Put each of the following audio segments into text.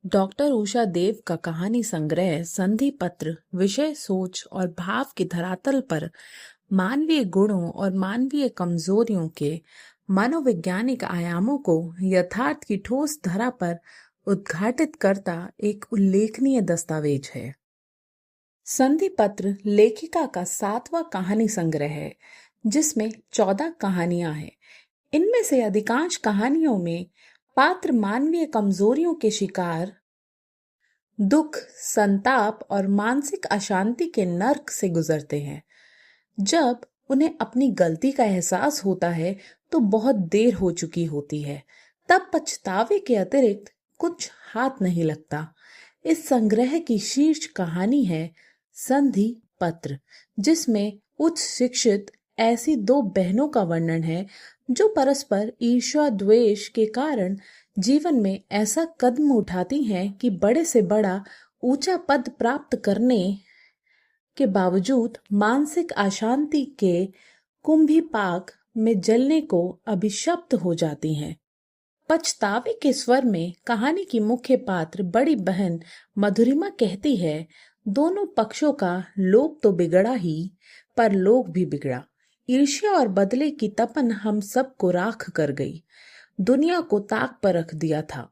Doctor Usha देव का कहानी संग्रह संधि पत्र विषय सोच और भाव के धरातल पर मानवीय गुणों और मानवीय कमजोरियों के मनोवैज्ञानिक आयामों को यथार्थ की ठोस धरा पर उद्घाटित करता एक उल्लेखनीय दस्तावेज है। संधि पत्र लेखिका का 7वां कहानी संग्रह है, जिसमें 14 कहानियां हैं। इनमें से अधिकांश कहानियों में पात्र मानवीय कमजोरियों के शिकार, दुख, संताप और मानसिक अशांति के नर्क से गुजरते हैं। जब उन्हें अपनी गलती का एहसास होता है तो बहुत देर हो चुकी होती है। तब पछतावे के अतिरिक्त कुछ हाथ नहीं लगता। इस संग्रह की शीर्ष कहानी है संधि पत्र, जिसमें उच्च शिक्षित ऐसी 2 बहनों का वर्णन है जो परस्पर ईर्ष्या द्वेष के कारण जीवन में ऐसा कदम उठाती हैं कि बड़े से बड़ा ऊंचा पद प्राप्त करने के बावजूद मानसिक अशांति के कुंभीपाक में जलने को अभिशप्त हो जाती हैं। पछतावे के स्वर में कहानी की मुख्य पात्र बड़ी बहन मधुरिमा कहती है, दोनों पक्षों का लोग तो बिगड़ा ही, पर लोग भी बिगड़ा। ईर्ष्या और बदले की तपन हम सबको राख कर गई, दुनिया को ताक पर रख दिया था।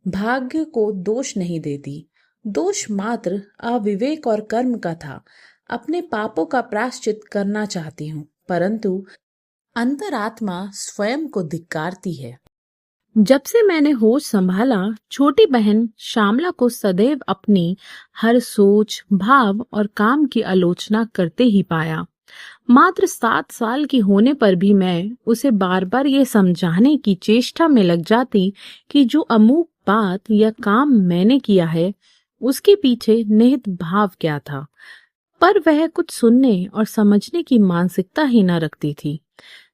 भाग्य को दोष नहीं देती, दोष मात्र अविवेक और कर्म का था। अपने पापों का प्रायश्चित करना चाहती हूँ, परंतु अंतरात्मा स्वयं को धिक्कारती है। जब से मैंने होश संभाला, छोटी बहन श्यामला को सदैव अपनी हर सोच, भाव और काम की आलोचना करते ही पाया। मात्र 7 साल की होने पर भी मैं उसे बार बार ये समझाने की चेष्टा में लग जाती कि जो अमूक बात या काम मैंने किया है उसके पीछे निहित भाव क्या था, पर वह कुछ सुनने और समझने की मानसिकता ही न रखती थी।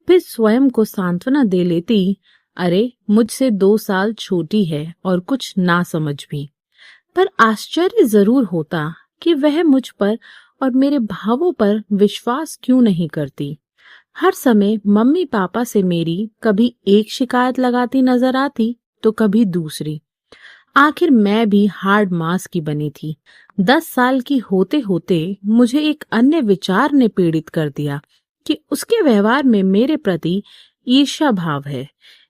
फिर स्वयं को सांत्वना दे लेती, अरे मुझसे 2 साल छोटी है और कुछ ना समझ भी। पर आश्चर्य जरूर होता कि वह मुझ पर और मेरे भावों पर विश्वास क्यों नहीं करती। हर समय मम्मी पापा से मेरी कभी एक शिकायत लगाती नजर आती तो कभी दूसरी। आखिर मैं भी हार्ड मास की बनी थी। 10 साल की होते होते मुझे एक अन्य विचार ने पीड़ित कर दिया कि उसके व्यवहार में मेरे प्रति ईर्ष्या भाव है।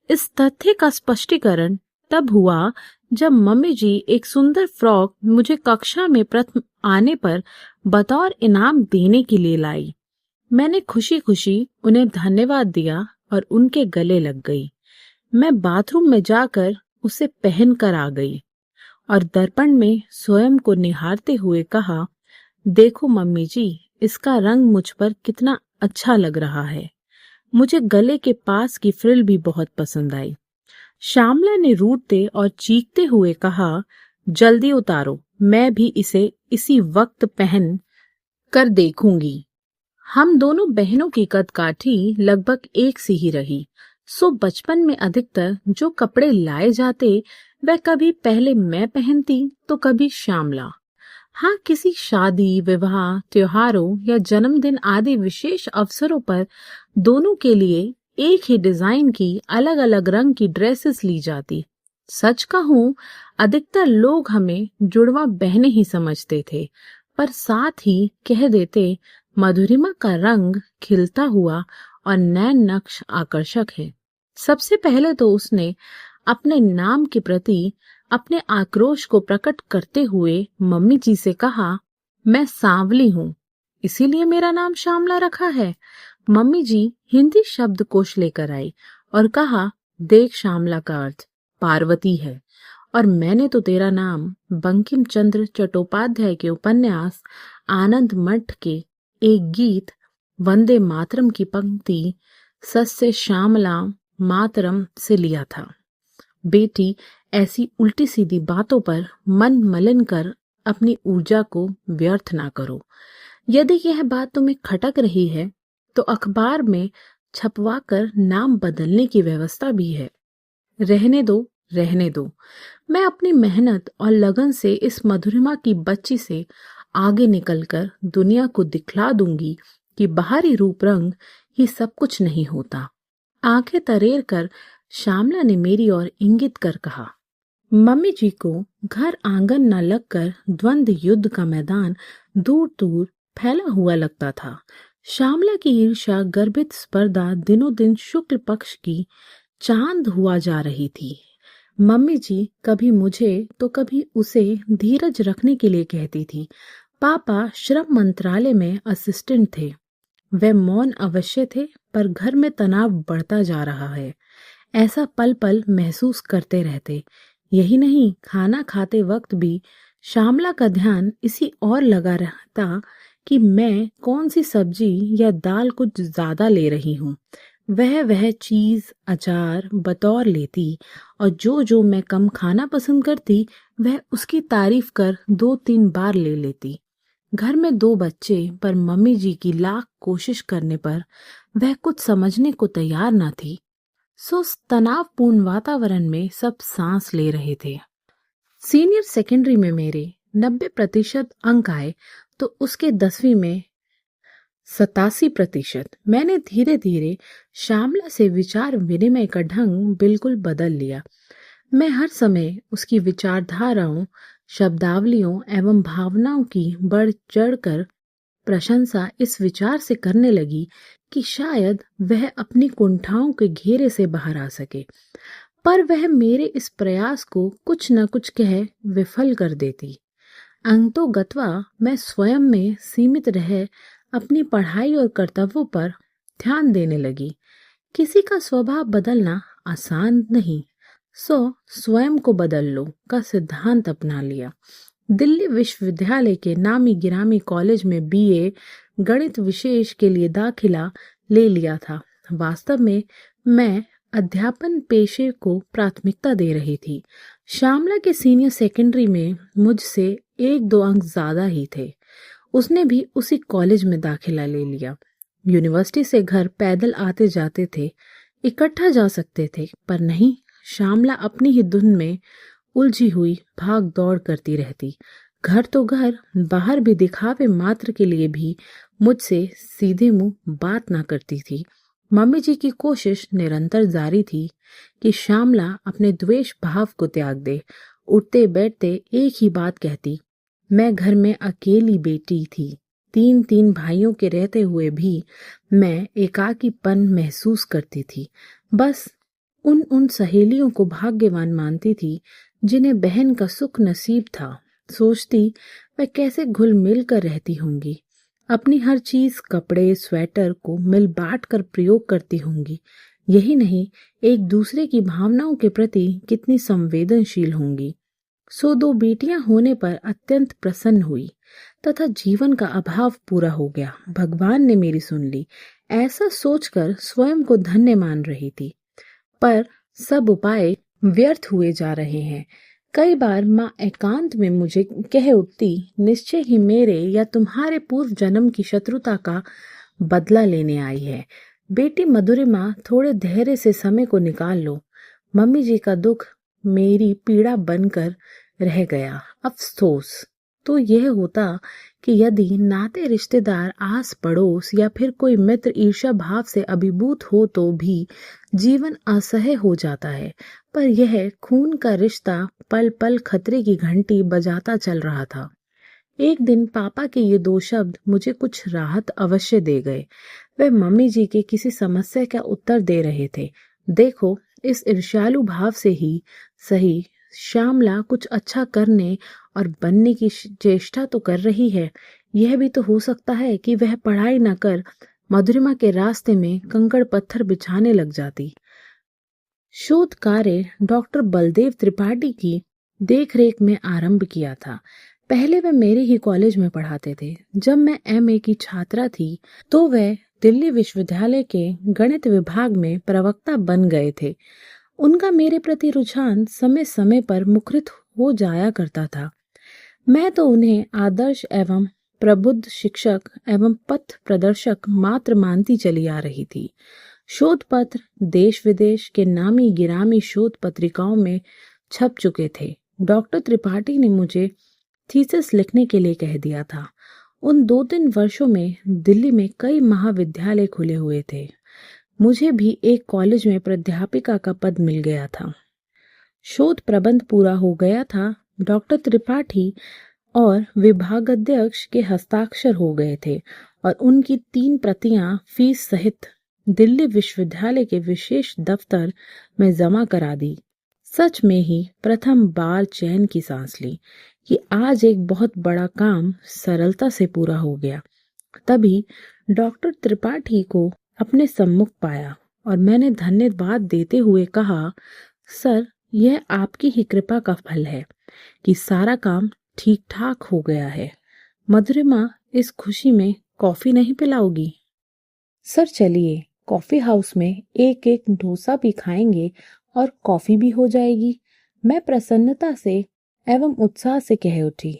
इस तथ्य का स्पष्टीकरण तब हुआ जब मम्मी जी एक सुंदर फ्रॉक मुझे कक्षा में प्रथम आने पर बतौर इनाम देने के लिए लाई। मैंने खुशी खुशी उन्हें धन्यवाद दिया और उनके गले लग गई। मैं बाथरूम में जाकर उसे पहन कर आ गई और दर्पण में स्वयं को निहारते हुए कहा, देखो मम्मी जी, इसका रंग मुझ पर कितना अच्छा लग रहा है। मुझे गले के पास की फ्रिल भी बहुत पसंद आई। श्यामला ने रूठते और चीखते हुए कहा, जल्दी उतारो, मैं भी इसे इसी वक्त पहन कर देखूंगी। हम दोनों बहनों की कदकाठी लगभग एक सी ही रही। सो बचपन में अधिकतर जो कपड़े लाए जाते वह कभी पहले मैं पहनती तो कभी श्यामला। हाँ, किसी शादी, विवाह, त्योहारों या जन्मदिन आदि विशेष अवसरों पर दोनों के लिए एक ही डिजाइन की अलग अलग रंग की ड्रेसेस ली जाती। सच कहूं, अधिकतर लोग हमें जुड़वा बहनें ही समझते थे, पर साथ ही कह देते, मधुरिमा का रंग खिलता हुआ और नैन नक्श आकर्षक है। सबसे पहले तो उसने अपने नाम के प्रति अपने आक्रोश को प्रकट करते हुए मम्मी जी से कहा, मैं सांवली हूँ, इसीलिए मेरा नाम श्यामला रखा है। मम्मी जी हिंदी शब्दकोश लेकर आई और कहा, देख श्यामला का अर्थ पार्वती है, और मैंने तो तेरा नाम बंकिम चंद्र चट्टोपाध्याय के उपन्यास आनंद मठ के एक गीत वंदे मातरम की पंक्ति सस्य श्यामला मातरम से लिया था। बेटी, ऐसी उल्टी सीधी बातों पर मन मलिन कर अपनी ऊर्जा को व्यर्थ ना करो। यदि यह बात तुम्हें खटक रही है तो अखबार में छपवाकर नाम बदलने की व्यवस्था भी है। रहने दो, रहने दो। मैं अपनी मेहनत और लगन से इस मधुरिमा की बच्ची से आगे निकलकर दुनिया को दिखला दूंगी कि बाहरी रूप रंग ही सब कुछ नहीं होता। आंखें तरेर कर श्यामला ने मेरी ओर इंगित कर कहा। मम्मी जी को घर आंगन न लगकर द्वंद्व युद्ध का मैदान दूर दूर फैला हुआ लगता था। श्यामला की ईर्ष्या गर्भित स्पर्धा दिनों दिन शुक्ल पक्ष की चांद हुआ जा रही थी। मम्मी जी कभी मुझे तो कभी उसे धीरज रखने के लिए कहती थी। पापा श्रम मंत्रालय में असिस्टेंट थे। वे मौन अवश्य थे, पर घर में तनाव बढ़ता जा रहा है ऐसा पल पल महसूस करते रहते। यही नहीं, खाना खाते वक्त भी श्यामला का ध्यान इसी और लगा रहता कि मैं कौन सी सब्जी या दाल कुछ ज्यादा ले रही हूँ। वह चीज अचार बतौर लेती और जो मैं कम खाना पसंद करती वह उसकी तारीफ कर 2-3 बार ले लेती। घर में 2 बच्चे, पर मम्मी जी की लाख कोशिश करने पर वह कुछ समझने को तैयार न थी। सो तनावपूर्ण वातावरण में सब सांस ले रहे थे। सीनियर सेकेंडरी में मेरे 90% अंक आए तो उसके 10वीं में 87%। मैंने धीरे धीरे श्यामला से विचार विनिमय का ढंग बिल्कुल बदल लिया। मैं हर समय उसकी विचारधाराओं, शब्दावलियों एवं भावनाओं की बढ़ चढ़कर प्रशंसा इस विचार से करने लगी कि शायद वह अपनी कुंठाओं के घेरे से बाहर आ सके। पर वह मेरे इस प्रयास को कुछ न कुछ कह विफल कर देती। अंतोगत्वा मैं स्वयं में सीमित रह अपनी पढ़ाई और कर्तव्यों पर ध्यान देने लगी। किसी का स्वभाव बदलना आसान नहीं, सो स्वयं को बदल लो का सिद्धांत अपना लिया। दिल्ली विश्वविद्यालय के नामी गिरामी कॉलेज में बीए गणित विशेष के लिए दाखिला ले लिया था। वास्तव में मैं अध्यापन पेशे को प्राथमिकता दे रही थी। श्यामला के सीनियर सेकेंडरी में मुझसे 1-2 अंक ज्यादा ही थे। उसने भी उसी कॉलेज में दाखिला ले लिया। यूनिवर्सिटी से घर पैदल आते जाते थे, इकट्ठा जा सकते थे, पर नहीं, श्यामला अपनी ही धुन में उलझी हुई भाग दौड़ करती रहती। घर तो घर, बाहर भी दिखावे मात्र के लिए भी मुझसे सीधे मुंह बात ना करती थी। मम्मी जी की कोशिश निरंतर जारी थी कि श्यामला अपने द्वेष भाव को त्याग दे। उठते बैठते एक ही बात कहती। मैं घर में अकेली बेटी थी। 3 भाइयों के रहते हुए भी मैं एकाकीपन महसूस करती थी। बस उन सहेलियों को भाग्यवान मानती थी जिन्हें बहन का सुख नसीब था। सोचती वह कैसे घुल मिल कर रहती होंगी, अपनी हर चीज, कपड़े, स्वेटर को मिल बांट कर प्रयोग करती होंगी। यही नहीं, एक दूसरे की भावनाओं के प्रति कितनी संवेदनशील होंगी। सो 2 बेटियां होने पर अत्यंत प्रसन्न हुई तथा जीवन का अभाव पूरा हो गया। भगवान ने मेरी सुन ली, ऐसा सोचकर स्वयं को धन्य मान रही थी। पर सब उपाय व्यर्थ हुए जा रहे हैं। कई बार माँ एकांत में मुझे कह उठती, निश्चय ही मेरे या तुम्हारे पूर्व जन्म की शत्रुता का बदला लेने आई है। बेटी मधुरिमा, थोड़े धैर्य से समय को निकाल लो। मम्मी जी का दुख मेरी पीड़ा बनकर रह गया। अफसोस तो यह होता कि यदि नाते रिश्तेदार, आस पड़ोस या फिर कोई मित्र ईर्ष्या भाव से अभिभूत हो तो भी जीवन असह्य हो जाता है। पर यह खून का रिश्ता पल पल खतरे की घंटी बजाता चल रहा था। एक दिन पापा के ये 2 शब्द मुझे कुछ राहत अवश्य दे गए। वे मम्मी जी के किसी समस्या का उत्तर दे रहे थे। देखो, इस ईर्ष्यालु भाव से ही सही श्यामला कुछ अच्छा करने और बनने की चेष्टा तो कर रही है। यह भी तो हो सकता है कि वह पढ़ाई न कर मधुरिमा के रास्ते में कंकड़ पत्थर बिछाने लग जाती। शोध कार्य डॉक्टर बलदेव त्रिपाठी की देखरेख में आरंभ किया था। पहले वे मेरे ही कॉलेज में पढ़ाते थे। जब मैं एमए की छात्रा थी तो वे दिल्ली विश्वविद्यालय के गणित विभाग में प्रवक्ता बन गए थे। उनका मेरे प्रति रुझान समय समय पर मुखरित हो जाया करता था। मैं तो उन्हें आदर्श एवं प्रबुद्ध शिक्षक एवं पथ प्रदर्शक मात्र मानती चली आ रही थी। शोध पत्र देश विदेश के नामी गिरामी शोध पत्रिकाओं में छप चुके थे। डॉक्टर त्रिपाठी ने मुझे थीसिस लिखने के लिए कह दिया था। उन 2-3 वर्षों में दिल्ली में कई महाविद्यालय खुले हुए थे। मुझे भी एक कॉलेज में प्राध्यापिका का पद मिल गया था। शोध प्रबंध पूरा हो गया था। डॉक्टर त्रिपाठी और विभागाध्यक्ष के हस्ताक्षर हो गए थे और उनकी 3 प्रतियां फीस सहित दिल्ली विश्वविद्यालय के विशेष दफ्तर में जमा करा दी। सच में ही प्रथम बार चैन की सांस ली कि आज एक बहुत बड़ा काम सरलता से पूरा हो गया। तभी डॉक्टर त्रिपाठी को अपने सम्मुख पाया और मैंने धन्यवाद देते हुए कहा, सर, यह आपकी ही कृपा का फल है कि सारा काम ठीक ठाक हो गया है। मधुरिमा, इस खुशी में कॉफी नहीं पिलाओगी? सर चलिए, कॉफी हाउस में एक एक डोसा भी खाएंगे और कॉफी भी हो जाएगी, मैं प्रसन्नता से एवं उत्साह से कह उठी।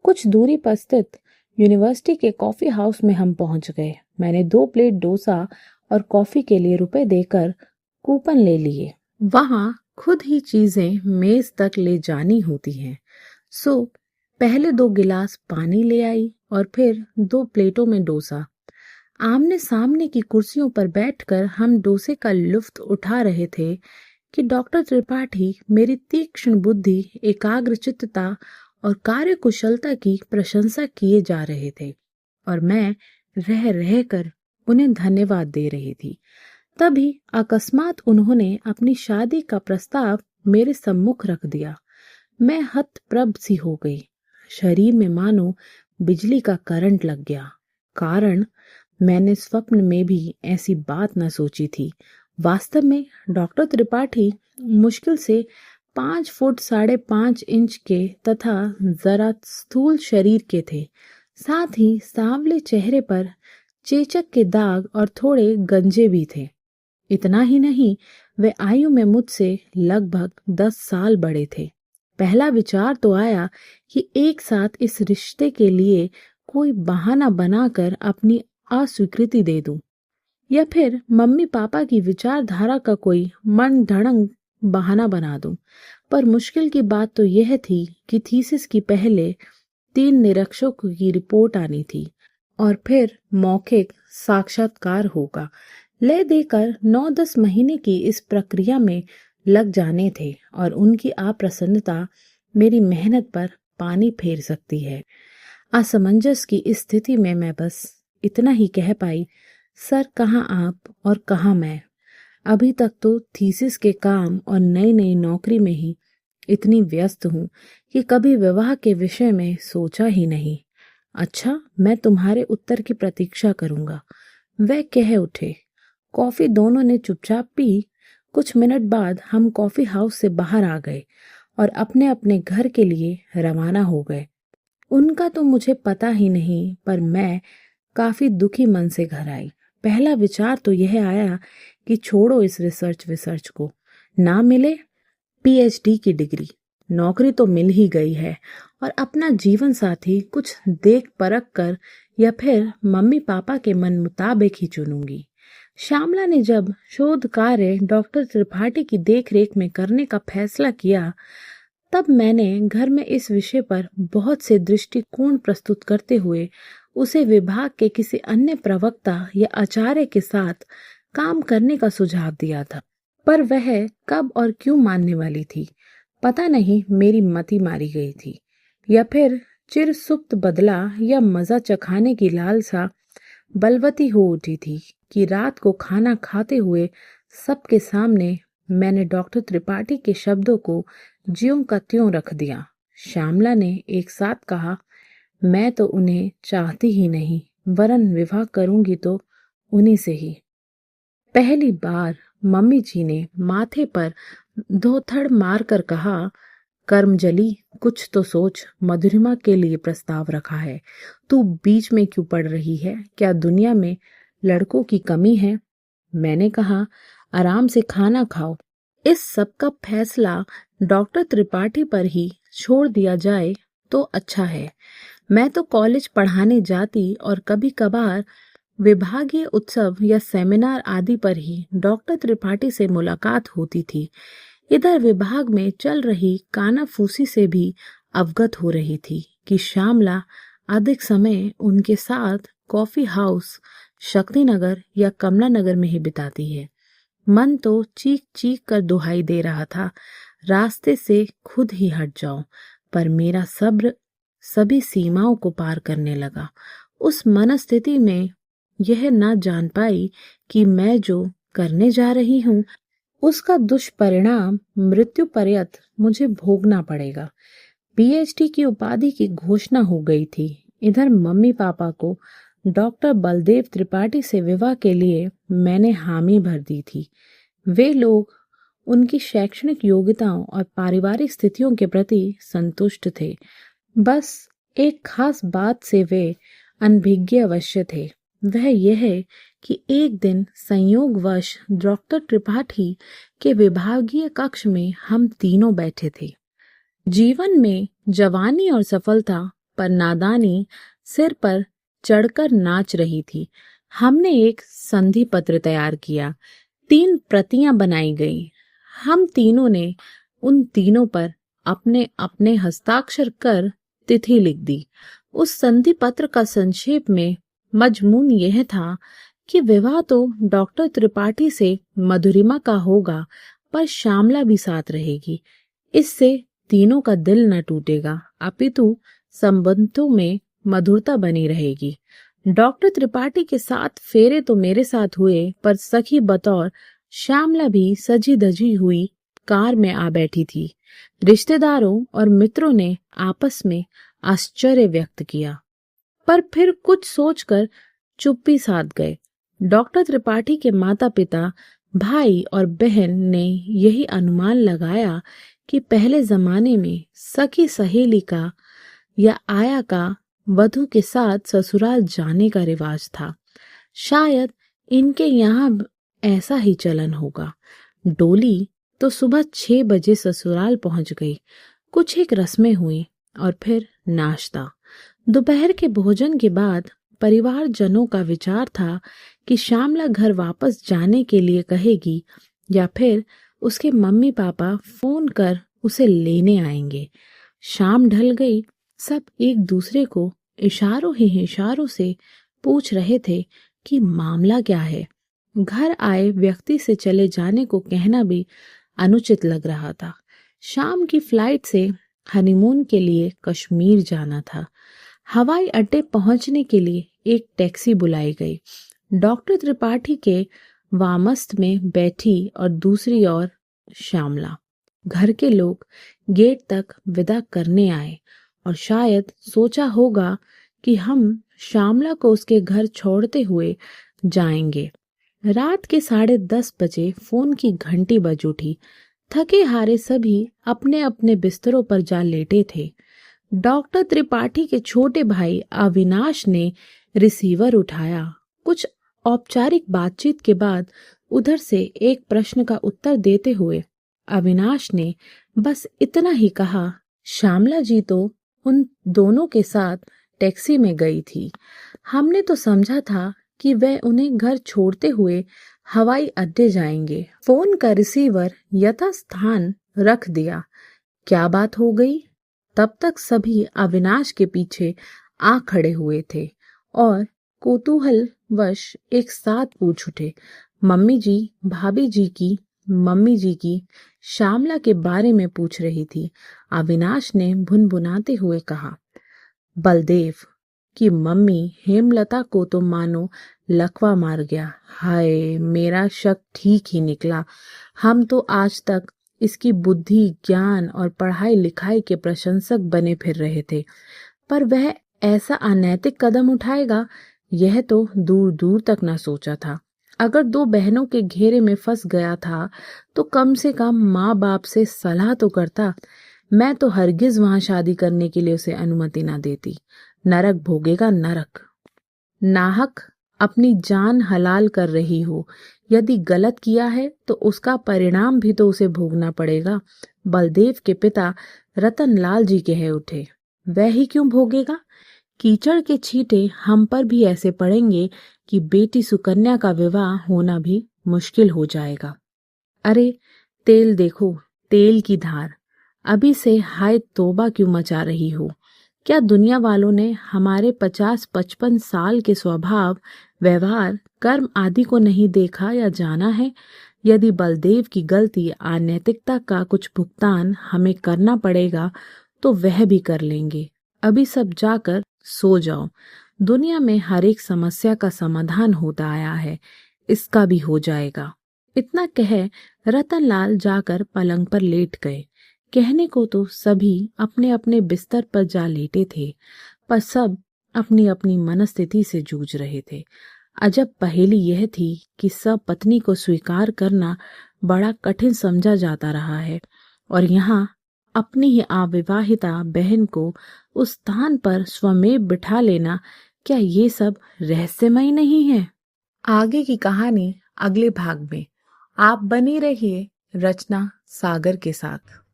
कुछ दूरी पर स्थित यूनिवर्सिटी के कॉफी हाउस में हम पहुंच गए। मैंने 2 प्लेट डोसा और कॉफी के लिए रुपए देकर कूपन ले लिए। वहां खुद ही चीजें मेज तक ले जानी होती हैं, सो पहले 2 गिलास पानी ले आई और फिर 2 प्लेटों में डोसा। आमने सामने की कुर्सियों पर बैठकर हम डोसे का लुत्फ उठा रहे थे कि डॉक्टर त्रिपाठी मेरी तीक्ष्ण बुद्धि, एकाग्रचित्तता और कार्यकुशलता की प्रशंसा किए जा रहे थे और मैं रह रह कर उन्हें धन्यवाद दे रही थी। तभी अकस्मात उन्होंने अपनी शादी का प्रस्ताव मेरे सम्मुख रख दिया। मैं हतप्रभ सी हो गई। शरीर में मानो बिजली का करंट लग गया। कारण, मैंने स्वप्न में भी ऐसी बात न सोची थी। वास्तव में डॉक्टर त्रिपाठी मुश्किल से 5 फुट 5.5 इंच के तथा जरा स्थूल शरीर के थे। साथ ही सांवले चेहरे पर चेचक के दाग और थोड़े गंजे भी थे। इतना ही नहीं, वे आयु में मुझसे लगभग 10 साल बड़े थे। पहला विचार तो आया कि एक साथ इस रिश्ते के लिए कोई बहाना बनाकर अपनी अस्वीकृति दे दूं, या फिर मम्मी पापा की विचारधारा का कोई मन ढड़ंग बहाना बना दूं। पर मुश्किल की बात तो यह थी कि थीसिस की पहले 3 निरीक्षकों की रिपोर्ट आनी थी और फिर मौखिक साक्षात्कार होगा। ले देकर 9-10 महीने की इस प्रक्रिया में लग जाने थे और उनकी अप्रसन्नता मेरी मेहनत पर पानी फेर सकती है। असमंजस की इस स्थिति में मैं बस इतना ही कह पाई, सर, कहाँ आप और कहाँ मैं? अभी तक तो थीसिस के काम और नई नई नौकरी में ही इतनी व्यस्त हूँ कि कभी विवाह के विषय में सोचा ही नहीं। अच्छा, मैं तुम्हारे उत्तर की प्रतीक्षा करूंगा, वह कह उठे। कॉफी दोनों ने चुपचाप पी। कुछ मिनट बाद हम कॉफी हाउस से बाहर आ गए और अपने अपने घर के लिए रवाना हो गए। उनका तो मुझे पता ही नहीं, पर मैं काफी दुखी मन से घर आई। पहला विचार तो यह आया कि छोड़ो इस रिसर्च को, ना मिले पीएचडी की डिग्री, नौकरी तो मिल ही गई है और अपना जीवन साथी कुछ देख परख कर या फिर मम्मी पापा के मन मुताबिक ही चुनूंगी। श्यामला ने जब शोध कार्य डॉक्टर त्रिपाठी की देखरेख में करने का फैसला किया, तब मैंने घर में इस विषय पर बहुत से दृष्टिकोण प्रस्तुत करते हुए उसे विभाग के किसी अन्य प्रवक्ता या आचार्य के साथ काम करने का सुझाव दिया था। पर वह कब और क्यों मानने वाली थी, पता नहीं। मेरी मति मारी गई थी या फिर चिर सुप्त बदला या मजा चखाने की लालसा बलवती हो उठी थी कि रात को खाना खाते हुए सबके सामने मैंने डॉक्टर त्रिपाठी के शब्दों को ज्यों का त्यों रख दिया। श्यामला ने एक साथ कहा, मैं तो उन्हें चाहती ही नहीं, वरन विवाह करूंगी तो उन्हीं से ही। पहली बार मम्मी जी ने माथे पर धोथड़ मारकर कहा, कर्मजली, कुछ तो सोच, मधुरिमा के लिए प्रस्ताव रखा है, तू बीच में क्यों पड़ रही है? क्या दुनिया में लड़कों की कमी है? मैंने कहा, आराम से खाना खाओ, इस सब का फैसला डॉक्टर त्रिपाठी पर ही छोड़ दिया जाए तो अच्छा है। मैं तो कॉलेज पढ़ाने जाती और कभी कभार विभागीय उत्सव या सेमिनार आदि पर ही डॉक्टर त्रिपाठी से मुलाकात होती थी। इधर विभाग में चल रही कानाफूसी से भी अवगत हो रही थी कि श्यामला अधिक समय उनके साथ कॉफी हाउस शक्तिनगर या कमला नगर में ही बिताती है। मन तो चीख चीख कर दुहाई दे रहा था, रास्ते से खुद ही हट जाओ, पर मेरा सब्र सभी सीमाओं को पार करने लगा। उस मनस्थिति में यह ना जान पाई कि मैं जो करने जा रही हूँ उसका दुष्परिणाम मृत्यु पर्यंत मुझे भोगना पड़ेगा। पीएचडी की उपाधि की घोषणा हो गई थी। इधर मम्मी पापा को डॉक्टर बलदेव त्रिपाठी से विवाह के लिए मैंने हामी भर दी थी। वे लोग उनकी शैक्षणिक योग्यताओं और पारिवारिक स्थितियों के प्रति संतुष्ट थे। बस एक खास बात से वे अनभिज्ञ अवश्य थे। वह यह है कि एक दिन संयोगवश डॉक्टर त्रिपाठी के विभागीय कक्ष में हम तीनों बैठे थे। जीवन में जवानी और सफलता पर नादानी सिर पर चढ़कर नाच रही थी। हमने एक संधि पत्र तैयार किया, 3 प्रतियां बनाई गई। हम तीनों ने उन तीनों पर अपने अपने हस्ताक्षर कर तिथि लिख दी। उस संधि पत्र का संक्षेप में मजमून यह था कि विवाह तो डॉक्टर त्रिपाठी से मधुरिमा का होगा, पर श्यामला भी साथ रहेगी। इससे तीनों का दिल न टूटेगा, अपितु संबंधों में मधुरता बनी रहेगी। डॉक्टर त्रिपाठी के 7 फेरे तो मेरे साथ हुए, पर सखी बतौर श्यामला भी सजी धजी हुई कार में आ बैठी थी। रिश्तेदारों और मित्रों ने आपस में आश्चर्य व्यक्त किया, पर फिर कुछ सोचकर चुप्पी साध गए। डॉक्टर त्रिपाठी के माता पिता, भाई और बहन ने यही अनुमान लगाया कि पहले जमाने में सखी सहेली का या आया का वधू के साथ ससुराल जाने का रिवाज था। शायद इनके यहाँ ऐसा ही चलन होगा। डोली तो सुबह 6 बजे ससुराल पहुंच गई। कुछ एक रस्में हुई और फिर नाश्ता। दोपहर के भोजन के बाद परिवारजनों का विचार था कि श्यामला घर वापस जाने के लिए कहेगी या फिर उसके मम्मी पापा फोन कर उसे लेने आएंगे। शाम ढल गई। सब एक दूसरे को इशारों ही इशारों से पूछ रहे थे कि मामला क्या है। घर आए व्यक्ति से चले जाने को कहना भी अनुचित लग रहा था। शाम की फ्लाइट से हनीमून के लिए कश्मीर जाना था। हवाई अड्डे पहुंचने के लिए एक टैक्सी बुलाई गई। डॉक्टर त्रिपाठी के वामस्त में बैठी और दूसरी ओर श्यामला। घर के लोग गेट तक विदा करने आए और शायद सोचा होगा कि हम श्यामला को उसके घर छोड़ते हुए जाएंगे। रात के 10:30 बजे फोन की घंटी बज उठी। थके हारे सभी अपने अपने बिस्तरों पर जा लेटे थे। डॉक्टर त्रिपाठी के छोटे भाई अविनाश ने रिसीवर उठाया। कुछ औपचारिक बातचीत के बाद उधर से एक प्रश्न का उत्तर देते हुए अविनाश ने बस इतना ही कहा, श्यामला जी तो उन दोनों के साथ टैक्सी में गई थी। हमने तो समझा था कि वह उन्हें घर छोड़ते हुए हवाई अड्डे जाएंगे। फोन का रिसीवर यथास्थान रख दिया। क्या बात हो गई? तब तक सभी अविनाश के पीछे आ खड़े हुए थे और कौतूहलवश एक साथ पूछ उठे, मम्मी जी, भाभी जी की मम्मी जी की श्यामला के बारे में पूछ रही थी। अविनाश ने भुनभुनाते हुए कहा, बलदेव की मम्मी हेमलता को तो मानो लकवा मार गया। हाय, मेरा शक ठीक ही निकला। हम तो आज तक इसकी बुद्धि, ज्ञान और पढ़ाई लिखाई के प्रशंसक बने फिर रहे थे, पर वह ऐसा अनैतिक कदम उठाएगा यह तो दूर दूर तक न सोचा था। अगर 2 बहनों के घेरे में फंस गया था तो कम से कम माँ बाप से सलाह तो करता। मैं तो हरगिज वहां शादी करने के लिए उसे अनुमति ना देती। नरक भोगेगा, नरक। नाहक अपनी जान हलाल कर रही हो। यदि गलत किया है तो उसका परिणाम भी तो उसे भोगना पड़ेगा। बलदेव के पिता रतनलाल जी कह उठे, वह ही क्यों भोगेगा? कीचड़ के छींटे हम पर भी ऐसे पड़ेंगे कि बेटी सुकन्या का विवाह होना भी मुश्किल हो जाएगा। अरे तेल देखो, तेल की धार। अभी से हाय तौबा क्यों मचा रही हो? क्या दुनिया वालों ने हमारे 50-55 साल के स्वभाव, व्यवहार, कर्म आदि को नहीं देखा या जाना है? यदि बलदेव की गलती, अनैतिकता का कुछ भुगतान हमें करना पड़ेगा तो वह भी कर लेंगे। अभी सब जाकर सो जाओ। दुनिया में हर एक समस्या का समाधान होता आया है, इसका भी हो जाएगा। इतना कह रतनलाल जाकर पलंग पर लेट गए। कहने को तो सभी अपने अपने बिस्तर पर जा लेटे थे, पर सब अपनी अपनी मनस्थिति से जूझ रहे थे। अजब पहेली यह थी कि सपत्नी को स्वीकार करना बड़ा कठिन समझा जाता रहा है, और यहाँ अपनी ही अविवाहिता बहन को उस स्थान पर स्वमेव बिठा लेना, क्या ये सब रहस्यमय नहीं है? आगे की कहानी अगले भाग में। आप बने रहिए रचना सागर के साथ।